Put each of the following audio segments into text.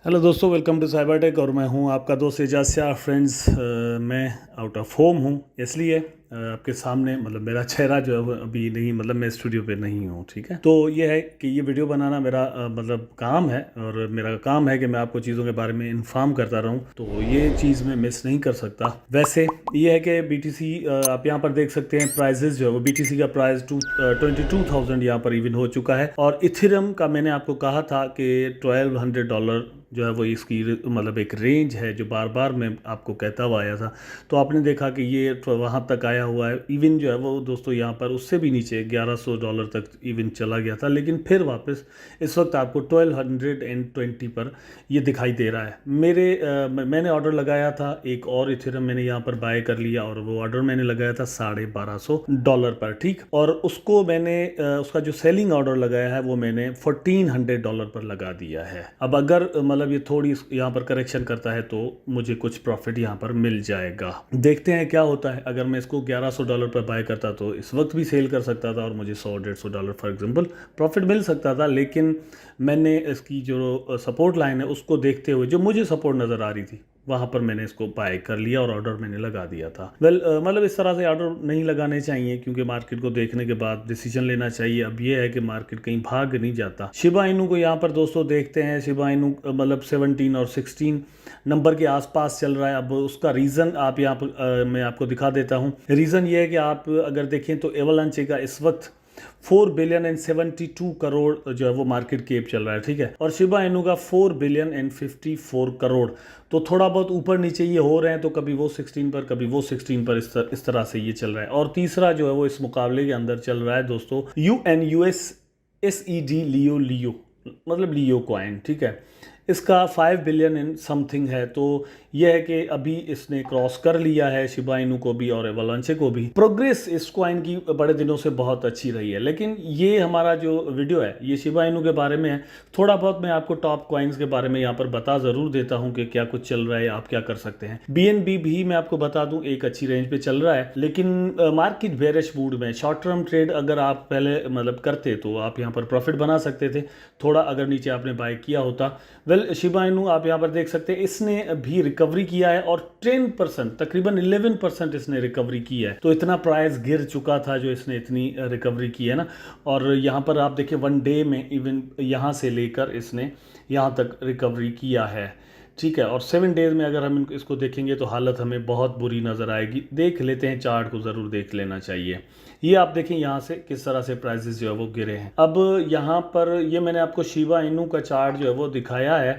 Hello दोस्तों, welcome to cyber tech. और मैं हूं आपका दोस्त एजाज शाह। फ्रेंड्स, मैं आउट ऑफ होम हूं, इसलिए आपके सामने मतलब मेरा चेहरा जो है वो अभी नहीं, मतलब मैं स्टूडियो पे नहीं हूं। ठीक है, तो ये है कि ये वीडियो बनाना मेरा मतलब काम है, और मेरा काम है कि मैं आपको चीज़ों के बारे में इन्फॉर्म करता रहूं, तो ये चीज़ मैं मिस नहीं कर सकता। वैसे ये है कि BTC आप यहाँ पर देख सकते हैं, प्राइजेस जो है वो BTC का प्राइस 22,000 यहाँ पर इवन हो चुका है। और इथेरियम का मैंने आपको कहा था कि $1,200 जो है वो इसकी मतलब एक रेंज है जो बार बार मैं आपको कहता हुआ आया था। तो आपने देखा कि ये वहाँ तक आया हुआ है। इवन जो है वो दोस्तों यहाँ पर उससे भी नीचे $1,100 तक इवन चला गया था, लेकिन फिर वापस इस वक्त आपको 1220 पर ये दिखाई दे रहा है। मैंने ऑर्डर लगाया था एक और इथेरियम, मैंने यहाँ पर बाय कर लिया, और वो ऑर्डर मैंने लगाया था $1,250 पर। ठीक, और उसको मैंने उसका जो सेलिंग ऑर्डर लगाया है वो मैंने $1,400 पर लगा दिया है। अब अगर मतलब ये थोड़ी यहाँ पर करेक्शन करता है तो मुझे कुछ प्रॉफिट यहाँ पर मिल जाएगा। देखते हैं क्या होता है। अगर मैं इसको $1,100 पर बाय करता तो इस वक्त भी सेल कर सकता था और मुझे $100-150 फॉर एग्जांपल प्रॉफिट मिल सकता था, लेकिन मैंने इसकी जो सपोर्ट लाइन है उसको देखते हुए जो मुझे सपोर्ट नज़र आ रही थी वहाँ पर मैंने इसको बाय कर लिया और ऑर्डर मैंने लगा दिया था। मतलब इस तरह से ऑर्डर नहीं लगाने चाहिए, क्योंकि मार्केट को देखने के बाद डिसीजन लेना चाहिए। अब ये है कि मार्केट कहीं भाग नहीं जाता। शिबा इनू को यहाँ पर दोस्तों देखते हैं, शिबा इनू मतलब 17 और 16 नंबर के आसपास चल रहा है। अब उसका रीज़न आप यहाँ पर मैं आपको दिखा देता हूँ। रीज़न ये है कि आप अगर देखें तो एवलांचे का इस वक्त 4,072,000,000 जो है वो मार्केट केप चल रहा है। ठीक है, और शिबा इनू का 4,054,000,000। तो थोड़ा बहुत ऊपर नीचे ये हो रहे हैं, तो कभी वो 16 पर कभी वो 16 पर, इस तरह से ये चल रहा है। और तीसरा जो है वो इस मुकाबले के अंदर चल रहा है दोस्तों UNUSSED लियो मतलब लियो कॉइन। ठीक है, इसका 5 बिलियन इन समथिंग है। तो यह है कि अभी इसने क्रॉस कर लिया है शिबा इनू को भी और एवलांचे को भी। प्रोग्रेस इस कॉइन की बड़े दिनों से बहुत अच्छी रही है, लेकिन ये हमारा जो वीडियो है ये शिबा इनू के बारे में है। थोड़ा बहुत मैं आपको टॉप कॉइन्स के बारे में यहाँ पर बता ज़रूर देता हूँ कि क्या कुछ चल रहा है, आप क्या कर सकते हैं। BNB भी मैं आपको बता दूँ एक अच्छी रेंज पे चल रहा है, लेकिन मार्केट बेरिश मूड में शॉर्ट टर्म ट्रेड अगर आप पहले मतलब करते तो आप यहाँ पर प्रॉफिट बना सकते थे, थोड़ा अगर नीचे आपने बाय किया होता। शिबा इनू आप यहाँ पर देख सकते हैं, इसने भी रिकवरी किया है और 10% तकरीबन 11% इसने रिकवरी की है। तो इतना प्राइस गिर चुका था जो इसने इतनी रिकवरी की है ना। और यहाँ पर आप देखिए 1 डे में इवन यहाँ से लेकर इसने यहाँ तक रिकवरी किया है। ठीक है, और 7 डेज में अगर हम इसको देखेंगे तो हालत हमें बहुत बुरी नज़र आएगी। देख लेते हैं, चार्ट को ज़रूर देख लेना चाहिए। ये आप देखें यहाँ से किस तरह से प्राइसेस जो है वो गिरे हैं। अब यहाँ पर ये मैंने आपको शिबा इनू का चार्ट जो है वो दिखाया है।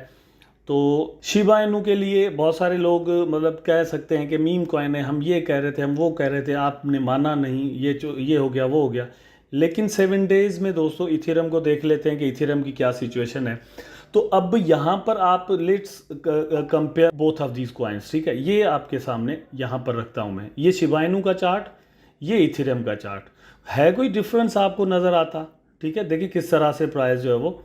तो शिबा इनू के लिए बहुत सारे लोग मतलब कह सकते हैं कि मीम कॉइन है, हम ये कह रहे थे, हम वो कह रहे थे, आपने माना नहीं, ये हो गया वो हो गया। लेकिन 7 डेज में दोस्तों इथेरियम को देख लेते हैं कि इथेरियम की क्या सिचुएशन है। तो अब यहाँ पर आप let's compare both of these coins. ठीक है, ये आपके सामने यहाँ पर रखता हूँ मैं, ये शिबा इनू का चार्ट, ये इथेरियम का चार्ट। है कोई डिफरेंस आपको नज़र आता? ठीक है, देखिए किस तरह से प्राइस जो है वो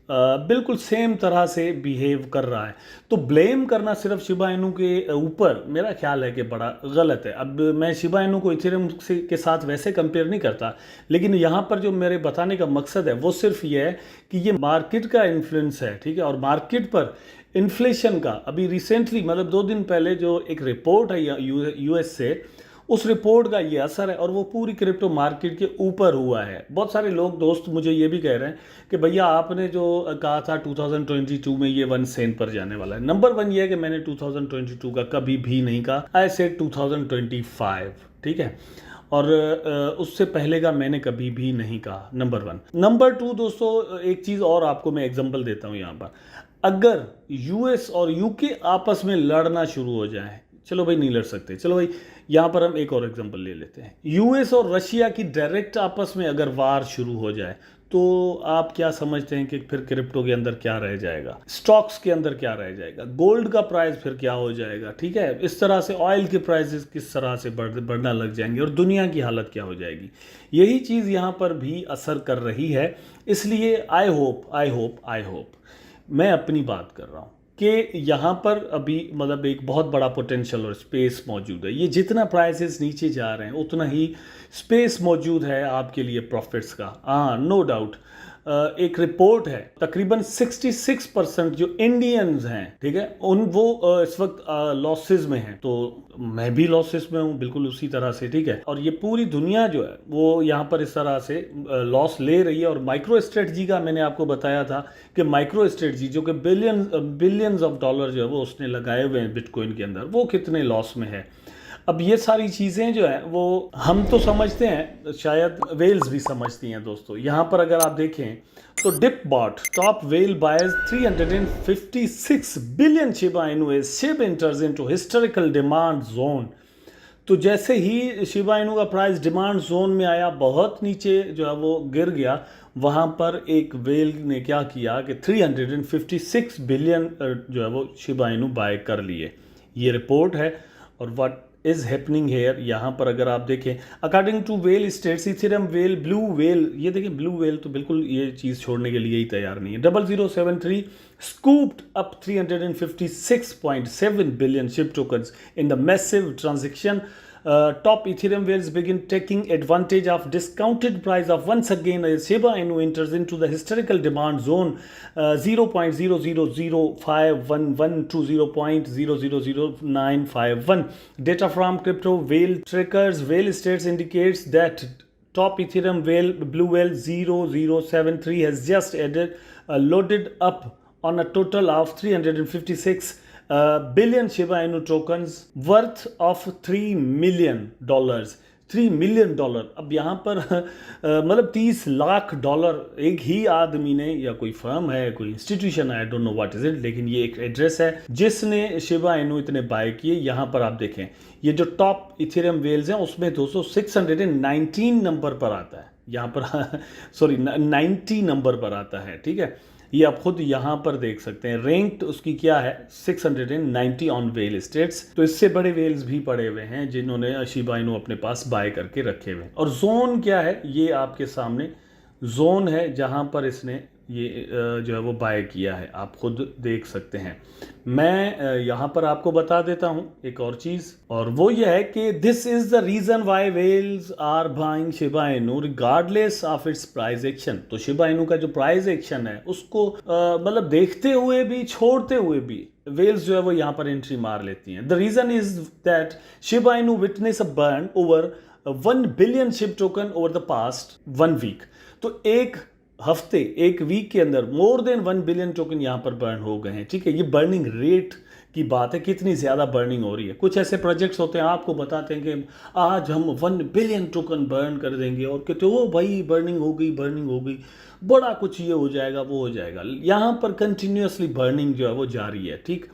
बिल्कुल सेम तरह से बिहेव कर रहा है। तो ब्लेम करना सिर्फ शिबा इनू के ऊपर मेरा ख्याल है कि बड़ा गलत है। अब मैं शिबा इनू को इथेरियम के साथ वैसे कंपेयर नहीं करता, लेकिन यहाँ पर जो मेरे बताने का मकसद है वो सिर्फ ये है कि ये मार्केट का इन्फ्लुएंस है। ठीक है, और मार्केट पर इन्फ्लेशन का अभी रिसेंटली मतलब 2 दिन पहले जो एक रिपोर्ट है US से, उस रिपोर्ट का ये असर है और वो पूरी क्रिप्टो मार्केट के ऊपर हुआ है। बहुत सारे लोग दोस्त मुझे ये भी कह रहे हैं कि भैया आपने जो कहा था 2022 में ये 1 सेंट पर जाने वाला है। नंबर 1 ये है कि मैंने 2022 का कभी भी नहीं कहा, आई सेड 2025। ठीक है, और उससे पहले का मैंने कभी भी नहीं कहा, नंबर 1। नंबर 2 दोस्तों, एक चीज़ और आपको मैं एग्जांपल देता हूँ यहाँ पर। अगर US और UK आपस में लड़ना शुरू हो जाए, चलो भाई नहीं लड़ सकते, चलो भाई यहाँ पर हम एक और एग्जांपल ले लेते हैं। US और रशिया की डायरेक्ट आपस में अगर वार शुरू हो जाए तो आप क्या समझते हैं कि फिर क्रिप्टो के अंदर क्या रह जाएगा, स्टॉक्स के अंदर क्या रह जाएगा, गोल्ड का प्राइस फिर क्या हो जाएगा। ठीक है, इस तरह से ऑयल के प्राइसेस किस तरह से बढ़ना लग जाएंगे और दुनिया की हालत क्या हो जाएगी। यही चीज़ यहाँ पर भी असर कर रही है। इसलिए आई होप मैं अपनी बात कर रहा हूँ कि यहाँ पर अभी मतलब एक बहुत बड़ा पोटेंशियल और स्पेस मौजूद है। ये जितना प्राइसेस नीचे जा रहे हैं उतना ही स्पेस मौजूद है आपके लिए प्रॉफिट्स का। हाँ, नो डाउट। एक रिपोर्ट है, तकरीबन 66% जो इंडियंस हैं, ठीक है, वो इस वक्त लॉसेस में हैं। तो मैं भी लॉसेस में हूँ बिल्कुल उसी तरह से, ठीक है। और ये पूरी दुनिया जो है वो यहाँ पर इस तरह से लॉस ले रही है। और माइक्रो स्ट्रेटजी का मैंने आपको बताया था कि माइक्रो स्ट्रेटजी जो कि बिलियंस ऑफ डॉलर जो है वो उसने लगाए हुए हैं बिटकॉइन के अंदर, वो कितने लॉस में है। अब ये सारी चीज़ें जो है वो हम तो समझते हैं, शायद वेल्स भी समझती हैं दोस्तों। यहाँ पर अगर आप देखें तो dip bought top whale buyers 356 billion Shiba Inu as SHIB enters into historical demand zone. तो जैसे ही शिबा इनू का प्राइस डिमांड जोन में आया, बहुत नीचे जो है वो गिर गया, वहाँ पर एक वेल ने क्या किया कि 356 बिलियन जो है वो शिबा इनू बाय कर लिए। ये रिपोर्ट है। और व्हाट इज हैपनिंग हेयर, यहाँ पर अगर आप देखें according to whale stats, Ethereum whale, blue whale, ये देखिए ब्लू वेल तो बिल्कुल ये चीज़ छोड़ने के लिए ही तैयार नहीं है। 0073 scooped up 356.7 billion SHIB tokens in the massive transaction. Top Ethereum whales begin taking advantage of discounted price of once again as Shiba Inu enters into the historical demand zone 0.000511 to 0.000951. Data from crypto whale trackers whale states indicates that top Ethereum whale blue whale 0073 has just loaded up on a total of 356 billion Shiba Inu tokens worth of $3 million. $3 million। अब यहाँ पर मतलब $30 लाख एक ही आदमी ने, या कोई firm है, कोई इंस्टीट्यूशन है, I don't know what is it, लेकिन ये एक एड्रेस है जिसने शिबा इनू इतने बाय किए। यहाँ पर आप देखें ये जो टॉप इथेरियम वेल्स हैं उसमें दोस्तों 619 नंबर पर आता है, यहाँ पर सॉरी 90 नंबर पर आता है, ठीक है। ये आप खुद यहाँ पर देख सकते हैं, रैंक्ड उसकी क्या है 690 ऑन वेल स्टेट्स। तो इससे बड़े वेल्स भी पड़े हुए हैं जिन्होंने शिबा इनू अपने पास बाय करके रखे हुए हैं। और जोन क्या है, ये आपके सामने जोन है जहाँ पर इसने ये जो है वो बाय किया है, आप खुद देख सकते हैं। मैं यहाँ पर आपको बता देता हूँ एक और चीज़, और वो ये है कि this is the reason why whales are buying Shiba Inu regardless of its price action. तो शिबा इनू का जो प्राइस एक्शन है उसको मतलब देखते हुए भी छोड़ते हुए भी वेल्स जो है वो यहाँ पर एंट्री मार लेती हैं। The reason is that Shiba Inu witness a burn over 1 billion SHIB token over the past 1 week. तो एक हफ्ते, एक वीक के अंदर मोर देन 1 बिलियन टोकन यहाँ पर बर्न हो गए हैं, ठीक है। ये बर्निंग रेट की बात है, कितनी ज़्यादा बर्निंग हो रही है। कुछ ऐसे प्रोजेक्ट्स होते हैं आपको बताते हैं कि आज हम 1 बिलियन टोकन बर्न कर देंगे, और कहते हो भाई बर्निंग हो गई, बड़ा कुछ ये हो जाएगा, वो हो जाएगा। यहाँ पर कंटिन्यूसली बर्निंग जो है वो जारी है, ठीक।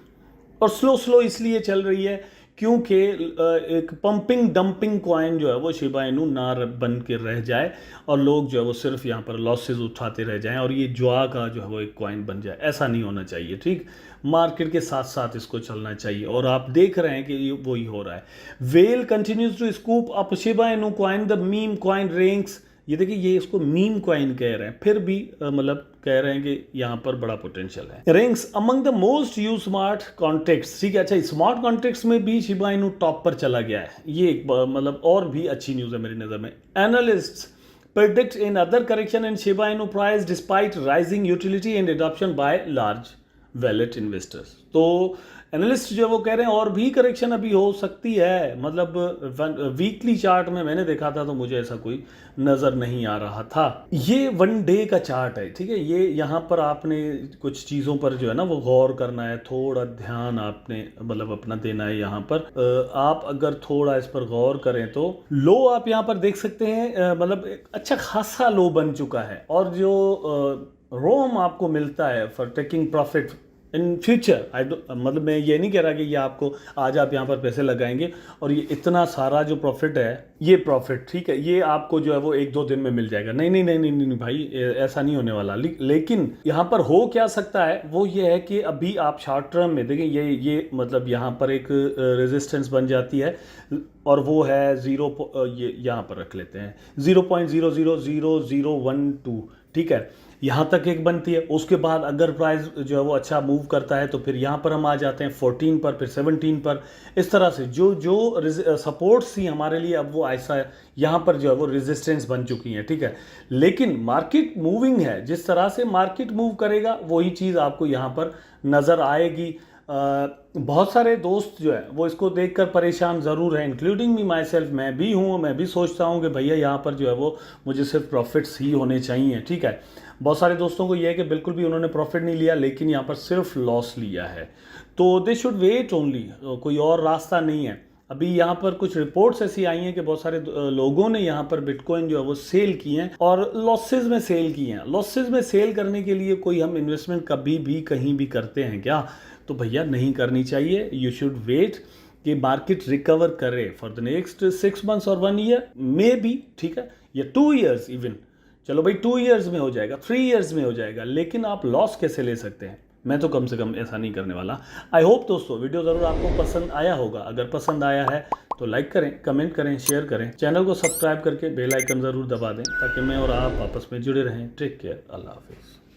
और स्लो इसलिए चल रही है क्योंकि एक पंपिंग डंपिंग कॉइन जो है वो शिबा इनू ना बन के रह जाए, और लोग जो है वो सिर्फ यहाँ पर लॉसेस उठाते रह जाएं और ये जुआ का जो है वो एक कॉइन बन जाए। ऐसा नहीं होना चाहिए, ठीक। मार्केट के साथ साथ इसको चलना चाहिए, और आप देख रहे हैं कि ये वही हो रहा है। Whale continues to scoop up Shiba Inu coin, the meme coin ranks. ये देखिए ये इसको मीम कॉइन कह रहे हैं, फिर भी मतलब कह रहे हैं कि यहाँ पर बड़ा पोटेंशियल है। Ranks among the most use smart contracts, ठीक है। अच्छा, स्मार्ट कॉन्ट्रैक्ट्स में भी शिबा इनू टॉप पर चला गया है, ये एक मतलब और भी अच्छी न्यूज़ है मेरी नज़र में। Analysts predict in other correction in Shiba Inu price despite rising utility and adoption by large wallet investors। तो एनालिस्ट जो है वो कह रहे हैं और भी करेक्शन अभी हो सकती है। मतलब वीकली चार्ट में मैंने देखा था तो मुझे ऐसा कोई नज़र नहीं आ रहा था। ये 1 डे का चार्ट है, ठीक है। ये यहाँ पर आपने कुछ चीज़ों पर जो है ना वो गौर करना है, थोड़ा ध्यान आपने मतलब अपना देना है। यहाँ पर आप अगर थोड़ा इस पर गौर करें तो लो आप यहाँ पर देख सकते हैं, मतलब एक अच्छा खासा लो बन चुका है, और जो रोम आपको मिलता है for taking profit in future, मतलब मैं ये नहीं कह रहा कि ये आपको आज आप यहाँ पर पैसे लगाएंगे और ये इतना सारा जो प्रॉफिट है, ये प्रॉफिट, ठीक है, ये आपको जो है वो 1-2 दिन में मिल जाएगा। नहीं भाई, ऐसा नहीं होने वाला। लेकिन यहाँ पर हो क्या सकता है वो ये है कि अभी आप शॉर्ट टर्म में देखें, ये मतलब यहाँ पर एक रेजिस्टेंस बन जाती है, और वो है ये यहाँ पर रख लेते हैं 0.000012, ठीक है। यहाँ तक एक बनती है, उसके बाद अगर प्राइस जो है वो अच्छा मूव करता है तो फिर यहाँ पर हम आ जाते हैं 14 पर, फिर 17 पर। इस तरह से जो जो सपोर्ट्स थी हमारे लिए, अब वो ऐसा यहाँ पर जो है वो रेजिस्टेंस बन चुकी हैं, ठीक है। लेकिन मार्केट मूविंग है, जिस तरह से मार्केट मूव करेगा वही चीज़ आपको यहाँ पर नज़र आएगी। बहुत सारे दोस्त जो है वो इसको देखकर परेशान ज़रूर हैं, इंक्लूडिंग मी माई सेल्फ, मैं भी हूँ। मैं भी सोचता हूँ कि भैया यहाँ पर जो है वो मुझे सिर्फ प्रॉफिट्स ही होने चाहिए, ठीक है। बहुत सारे दोस्तों को ये है कि बिल्कुल भी उन्होंने प्रॉफिट नहीं लिया, लेकिन यहाँ पर सिर्फ लॉस लिया है, तो दे शुड वेट ओनली, कोई और रास्ता नहीं है। अभी यहाँ पर कुछ रिपोर्ट्स ऐसी आई हैं कि बहुत सारे लोगों ने यहाँ पर बिटकॉइन जो है वो सेल किए हैं और लॉसेज में सेल किए हैं। लॉसेज में सेल करने के लिए कोई हम इन्वेस्टमेंट कभी भी कहीं भी करते हैं क्या? तो भैया नहीं करनी चाहिए। यू शुड वेट कि मार्केट रिकवर करे फॉर द नेक्स्ट 6 मंथ्स और 1 ईयर मे बी, ठीक है, या 2 ईयर्स इवन। चलो भाई 2 ईयर्स में हो जाएगा, 3 ईयर्स में हो जाएगा, लेकिन आप लॉस कैसे ले सकते हैं? मैं तो कम से कम ऐसा नहीं करने वाला। आई होप दोस्तों वीडियो ज़रूर आपको पसंद आया होगा। अगर पसंद आया है तो लाइक करें, कमेंट करें, शेयर करें, चैनल को सब्सक्राइब करके बेल आइकन ज़रूर दबा दें ताकि मैं और आप आपस में जुड़े रहें। टेक केयर, अल्लाह हाफिज़।